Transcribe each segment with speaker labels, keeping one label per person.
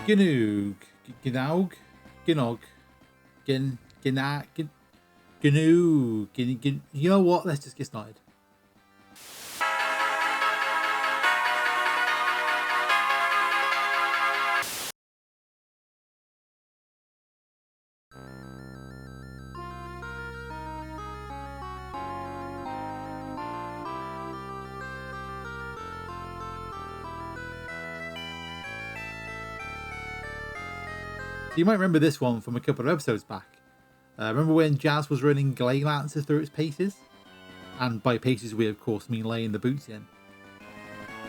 Speaker 1: Gynoug, Gynoug, Gynoug, Gynoug. You know what? Let's just get started. So you might remember this one from a couple of episodes back. Remember when Jazz was running glade lances through its paces? And by paces we of course mean laying the boots in.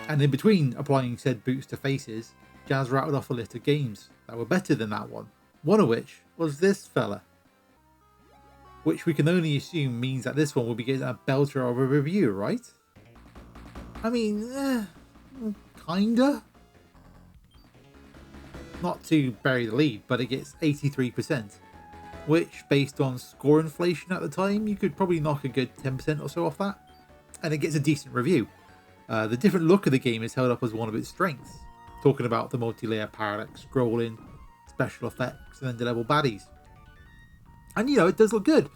Speaker 1: And in between applying said boots to faces, Jazz rattled off a list of games that were better than that one. One of which was this fella. Which we can only assume means that this one will be getting a belter of a review, right? I mean, kinda. Not to bury the lead, but it gets 83%, which based on score inflation at the time, you could probably knock a good 10% or so off that, and it gets a decent review. The different look of the game is held up as one of its strengths, talking about the multi-layer parallax scrolling, special effects, and end-level baddies. And you know, it does look good.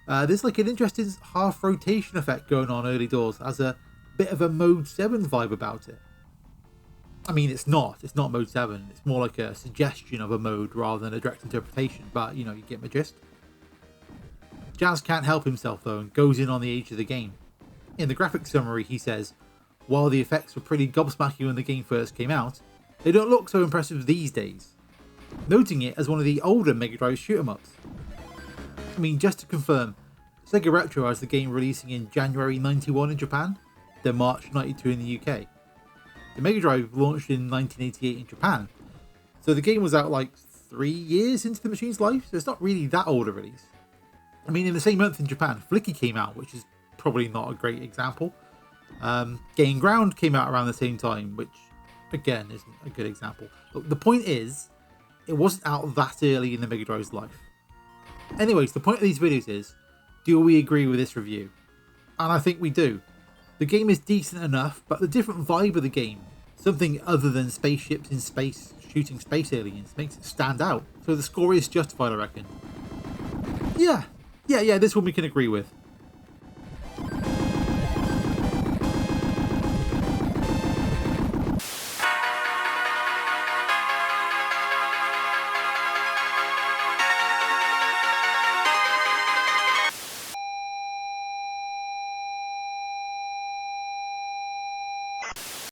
Speaker 1: There's like an interesting half rotation effect going on early doors, as a bit of a Mode 7 vibe about it. I mean, it's not Mode 7, it's more like a suggestion of a mode rather than a direct interpretation, but you know, you get my gist. Jazz can't help himself though and goes in on the age of the game. In the graphic summary he says, while the effects were pretty gobsmacking when the game first came out, they don't look so impressive these days, noting it as one of the older Mega Drive shoot-em-ups. I mean, just to confirm, Sega Retro has the game releasing in January 91 in Japan, then March 92 in the UK. The Mega Drive launched in 1988 in Japan, so the game was out like 3 years into the machine's life, so it's not really that old a release. I mean, in the same month in Japan, Flicky came out, which is probably not a great example. Gain Ground came out around the same time, which again isn't a good example. But the point is, it wasn't out that early in the Mega Drive's life. Anyways, the point of these videos is, do we agree with this review? And I think we do. The game is decent enough, but the different vibe of the game, something other than spaceships in space shooting space aliens, makes it stand out. So the score is justified, I reckon. Yeah, this one we can agree with.